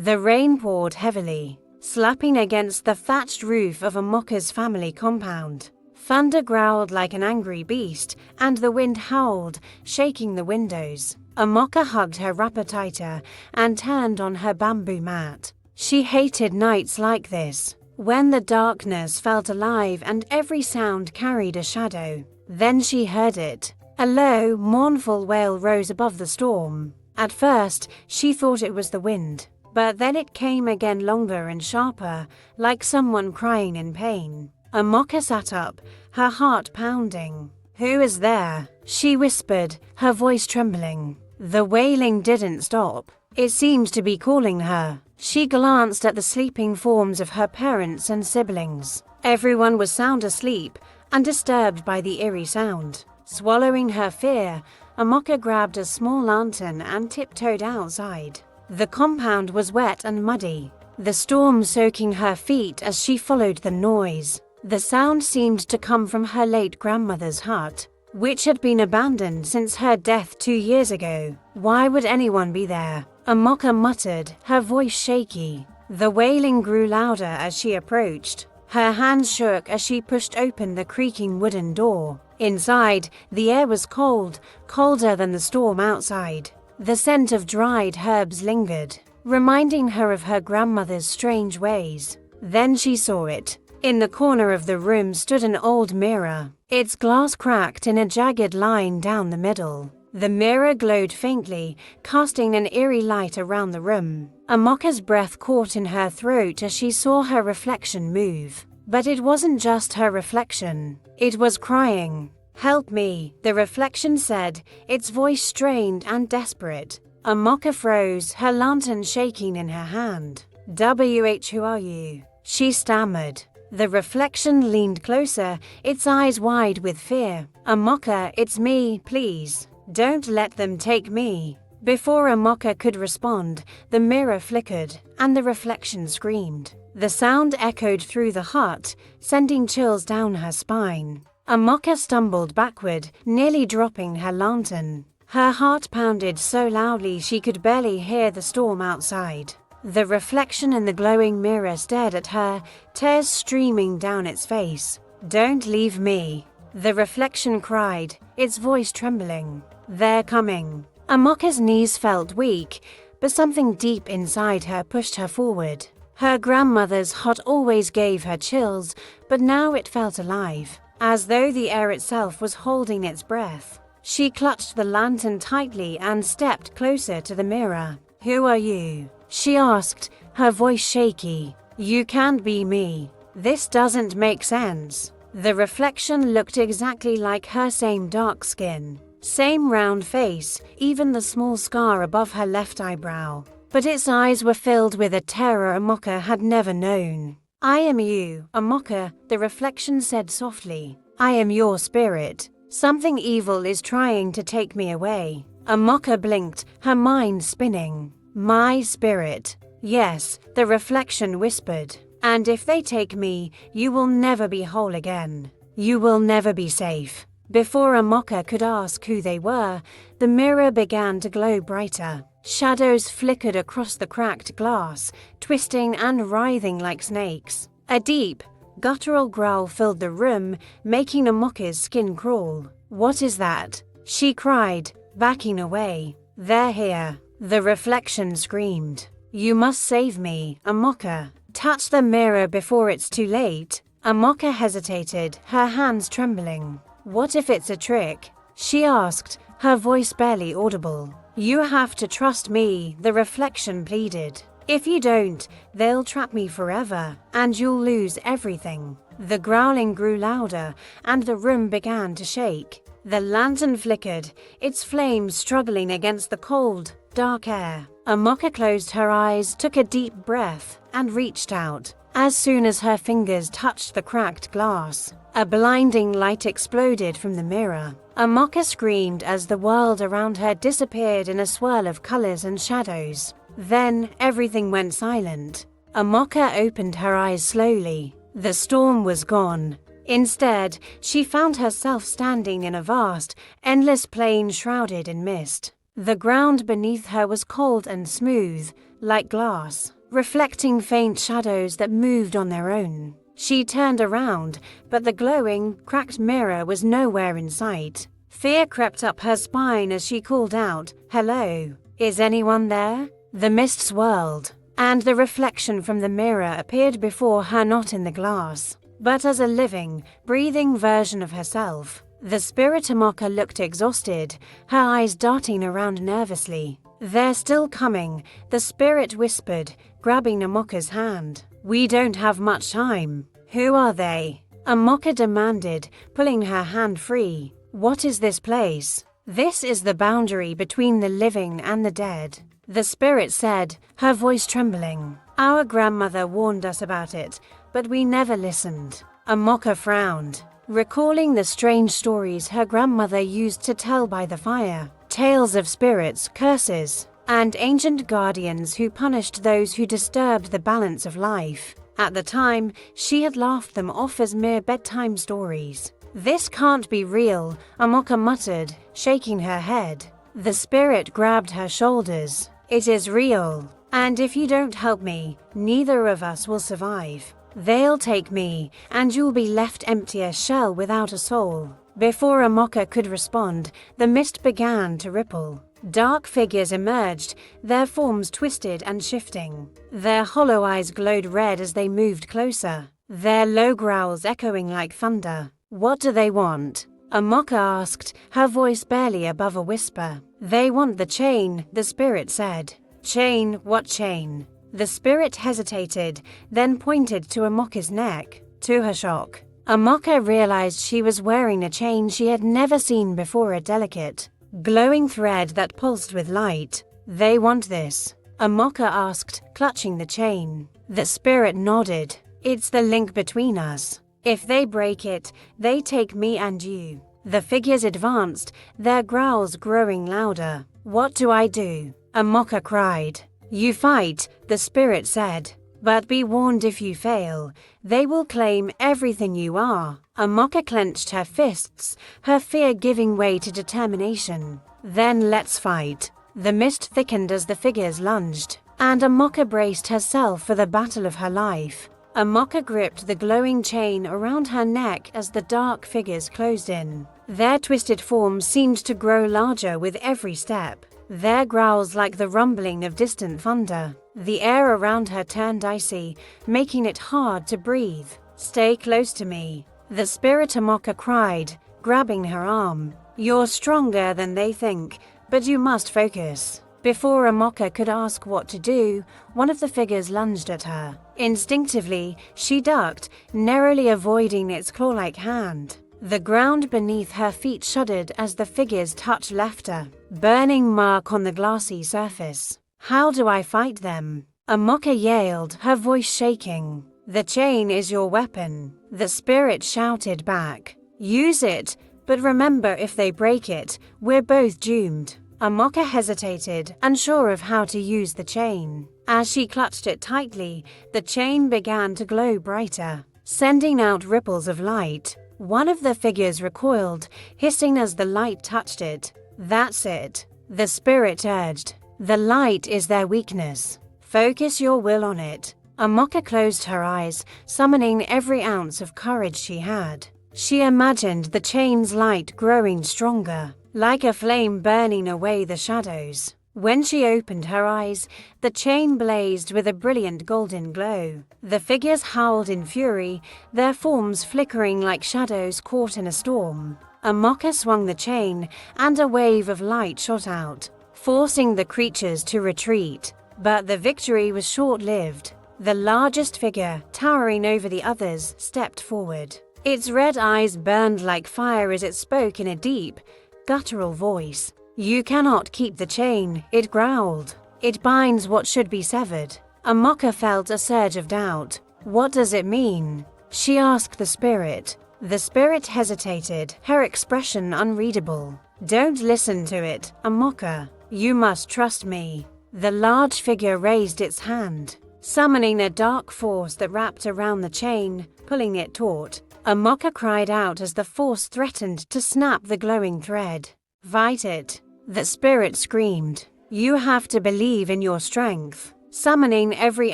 The rain poured heavily, slapping against the thatched roof of Amoka's family compound. Thunder growled like an angry beast, and the wind howled, shaking the windows. Amoka hugged her wrapper tighter and turned on her bamboo mat. She hated nights like this, when the darkness felt alive and every sound carried a shadow. Then she heard it. A low, mournful wail rose above the storm. At first, she thought it was the wind, but then it came again, longer and sharper, like someone crying in pain. Amoka sat up, her heart pounding. "Who is there?" she whispered, her voice trembling. The wailing didn't stop. It seemed to be calling her. She glanced at the sleeping forms of her parents and siblings. Everyone was sound asleep, undisturbed by the eerie sound. Swallowing her fear, Amoka grabbed a small lantern and tiptoed outside. The compound was wet and muddy, the storm soaking her feet as she followed the noise. The sound seemed to come from her late grandmother's hut, which had been abandoned since her death 2 years ago. Why would anyone be there? Amoka muttered, her voice shaky. The wailing grew louder as she approached. Her hands shook as she pushed open the creaking wooden door. Inside, the air was cold, colder than the storm outside. The scent of dried herbs lingered, reminding her of her grandmother's strange ways. Then she saw it. In the corner of the room stood an old mirror, its glass cracked in a jagged line down the middle. The mirror glowed faintly, casting an eerie light around the room. Amoka's breath caught in her throat as she saw her reflection move. But it wasn't just her reflection. It was crying. "Help me," the reflection said, its voice strained and desperate. Amoka froze, her lantern shaking in her hand. "WH, who are you?" she stammered. The reflection leaned closer, its eyes wide with fear. "Amoka, it's me, please. Don't let them take me." Before Amoka could respond, the mirror flickered, and the reflection screamed. The sound echoed through the hut, sending chills down her spine. Amoka stumbled backward, nearly dropping her lantern. Her heart pounded so loudly she could barely hear the storm outside. The reflection in the glowing mirror stared at her, tears streaming down its face. "Don't leave me," the reflection cried, its voice trembling. "They're coming." Amoka's knees felt weak, but something deep inside her pushed her forward. Her grandmother's hut always gave her chills, but now it felt alive, as though the air itself was holding its breath. She clutched the lantern tightly and stepped closer to the mirror. "Who are you?" she asked, her voice shaky. "You can't be me. This doesn't make sense." The reflection looked exactly like her, same dark skin, same round face, even the small scar above her left eyebrow. But its eyes were filled with a terror Amoka had never known. "I am you, Amoka," the reflection said softly. "I am your spirit. Something evil is trying to take me away." Amoka blinked, her mind spinning. "My spirit." "Yes," the reflection whispered. "And if they take me, you will never be whole again. You will never be safe." Before Amoka could ask who they were, the mirror began to glow brighter. Shadows flickered across the cracked glass, twisting and writhing like snakes. A deep, guttural growl filled the room, making Amoka's skin crawl. "What is that?" she cried, backing away. "They're here," the reflection screamed. "You must save me, Amoka. Touch the mirror before it's too late." Amoka hesitated, her hands trembling. "What if it's a trick?" she asked, her voice barely audible. "You have to trust me," the reflection pleaded. "If you don't, they'll trap me forever, and you'll lose everything." The growling grew louder, and the room began to shake. The lantern flickered, its flames struggling against the cold, dark air. Amoka closed her eyes, took a deep breath, and reached out. As soon as her fingers touched the cracked glass, a blinding light exploded from the mirror. Amoka screamed as the world around her disappeared in a swirl of colors and shadows. Then everything went silent. Amoka opened her eyes slowly. The storm was gone. Instead, she found herself standing in a vast, endless plain shrouded in mist. The ground beneath her was cold and smooth, like glass, reflecting faint shadows that moved on their own. She turned around, but the glowing, cracked mirror was nowhere in sight. Fear crept up her spine as she called out, "Hello, is anyone there?" The mist swirled, and the reflection from the mirror appeared before her, not in the glass, but as a living, breathing version of herself. The spirit Amoka looked exhausted, her eyes darting around nervously. "They're still coming," the spirit whispered, grabbing Amoka's hand. "We don't have much time." "Who are they?" Amoka demanded, pulling her hand free. "What is this place?" "This is the boundary between the living and the dead," the spirit said, her voice trembling. "Our grandmother warned us about it, but we never listened." Amoka frowned, recalling the strange stories her grandmother used to tell by the fire. Tales of spirits, curses, and ancient guardians who punished those who disturbed the balance of life. At the time, she had laughed them off as mere bedtime stories. "This can't be real," Amoka muttered, shaking her head. The spirit grabbed her shoulders. "It is real, and if you don't help me, neither of us will survive. They'll take me, and you'll be left empty, a shell without a soul." Before Amoka could respond, the mist began to ripple. Dark figures emerged, their forms twisted and shifting. Their hollow eyes glowed red as they moved closer, their low growls echoing like thunder. "What do they want?" Amoka asked, her voice barely above a whisper. "They want the chain," the spirit said. "Chain? What chain?" The spirit hesitated, then pointed to Amoka's neck. To her shock, Amoka realized she was wearing a chain she had never seen before, a delicate, glowing thread that pulsed with light. "They want this?" Amoka asked, clutching the chain. The spirit nodded. "It's the link between us. If they break it, they take me and you." The figures advanced, their growls growing louder. "What do I do?" Amoka cried. "You fight," the spirit said. "But be warned, if you fail, they will claim everything you are." Amoka clenched her fists, her fear giving way to determination. "Then let's fight." The mist thickened as the figures lunged, and Amoka braced herself for the battle of her life. Amoka gripped the glowing chain around her neck as the dark figures closed in. Their twisted forms seemed to grow larger with every step, their growls like the rumbling of distant thunder. The air around her turned icy, making it hard to breathe. "Stay close to me," the spirit Amoka cried, grabbing her arm. "You're stronger than they think, but you must focus." Before Amoka could ask what to do, one of the figures lunged at her. Instinctively, she ducked, narrowly avoiding its claw-like hand. The ground beneath her feet shuddered as the figure's touch left a burning mark on the glassy surface. "How do I fight them?" Amoka yelled, her voice shaking. "The chain is your weapon," the spirit shouted back. "Use it, but remember, if they break it, we're both doomed." Amoka hesitated, unsure of how to use the chain. As she clutched it tightly, the chain began to glow brighter, sending out ripples of light. One of the figures recoiled, hissing as the light touched it. "That's it," the spirit urged. "The light is their weakness. Focus your will on it." Amoka closed her eyes, summoning every ounce of courage she had. She imagined the chain's light growing stronger, like a flame burning away the shadows. When she opened her eyes, the chain blazed with a brilliant golden glow. The figures howled in fury, their forms flickering like shadows caught in a storm. Amoka swung the chain, and a wave of light shot out, forcing the creatures to retreat. But the victory was short-lived. The largest figure, towering over the others, stepped forward. Its red eyes burned like fire as it spoke in a deep, guttural voice. "You cannot keep the chain," it growled. "It binds what should be severed." Amoka felt a surge of doubt. "What does it mean?" she asked the spirit. The spirit hesitated, her expression unreadable. "Don't listen to it, Amoka. You must trust me." The large figure raised its hand, summoning a dark force that wrapped around the chain, pulling it taut. Amoka cried out as the force threatened to snap the glowing thread. "Fight it," the spirit screamed. "You have to believe in your strength." Summoning every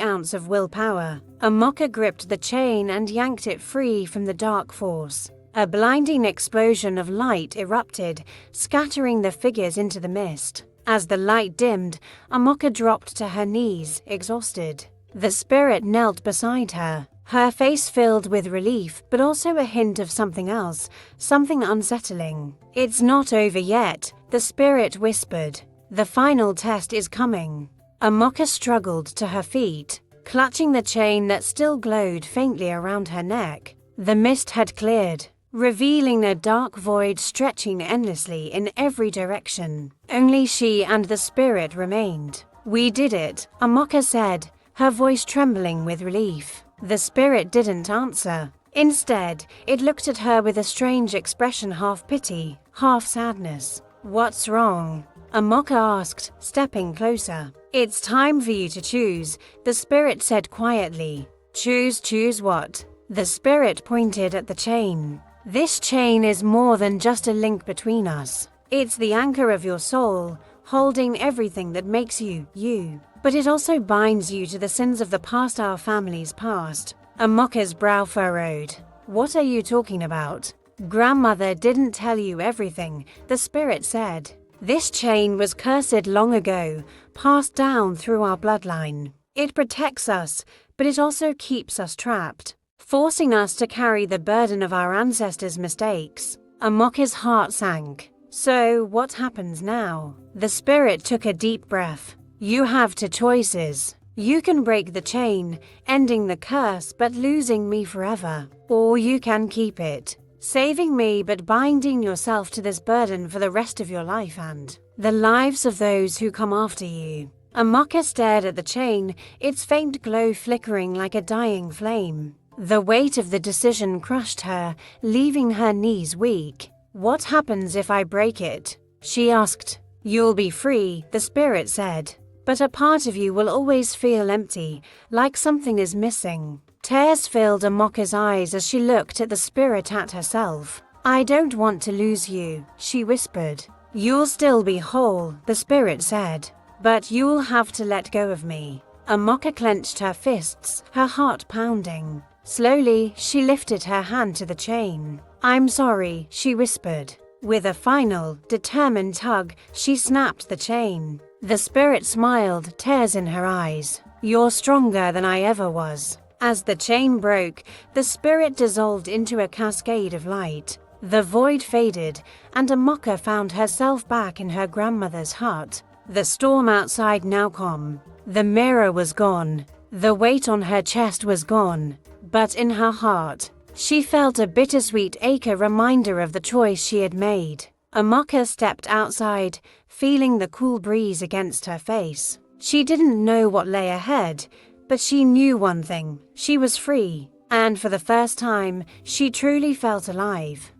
ounce of willpower, ADEMOYE gripped the chain and yanked it free from the dark force. A blinding explosion of light erupted, scattering the figures into the mist. As the light dimmed, ADEMOYE dropped to her knees, exhausted. The spirit knelt beside her, her face filled with relief, but also a hint of something else, something unsettling. "It's not over yet," the spirit whispered. "The final test is coming." ADEMOYE struggled to her feet, clutching the chain that still glowed faintly around her neck. The mist had cleared, revealing a dark void stretching endlessly in every direction. Only she and the spirit remained. "We did it," ADEMOYE said, her voice trembling with relief. The spirit didn't answer. Instead, it looked at her with a strange expression, half pity, half sadness. "What's wrong?" ADEMOYE asked, stepping closer. "It's time for you to choose," the spirit said quietly. Choose what?" The spirit pointed at the chain. "This chain is more than just a link between us. It's the anchor of your soul, holding everything that makes you, you. But it also binds you to the sins of the past, our family's past." ADEMOYE's brow furrowed. "What are you talking about?" "Grandmother didn't tell you everything," the spirit said. "This chain was cursed long ago, passed down through our bloodline. It protects us, but it also keeps us trapped, forcing us to carry the burden of our ancestors' mistakes." ADEMOYE's heart sank. "So, what happens now?" The spirit took a deep breath. "You have two choices. You can break the chain, ending the curse but losing me forever. Or you can keep it, saving me but binding yourself to this burden for the rest of your life and the lives of those who come after you." ADEMOYE stared at the chain, its faint glow flickering like a dying flame. The weight of the decision crushed her, leaving her knees weak. "What happens if I break it?" she asked. "You'll be free," the spirit said. "But a part of you will always feel empty, like something is missing." Tears filled ADEMOYE's eyes as she looked at the spirit, at herself. "I don't want to lose you," she whispered. "You'll still be whole," the spirit said. "But you'll have to let go of me." ADEMOYE clenched her fists, her heart pounding. Slowly, she lifted her hand to the chain. "I'm sorry," she whispered. With a final, determined tug, she snapped the chain. The spirit smiled, tears in her eyes. "You're stronger than I ever was." As the chain broke, the spirit dissolved into a cascade of light. The void faded, and ADEMOYE found herself back in her grandmother's hut. The storm outside now calm. The mirror was gone. The weight on her chest was gone. But in her heart, she felt a bittersweet ache, a reminder of the choice she had made. ADEMOYE stepped outside, feeling the cool breeze against her face. She didn't know what lay ahead, but she knew one thing: she was free, and for the first time, she truly felt alive.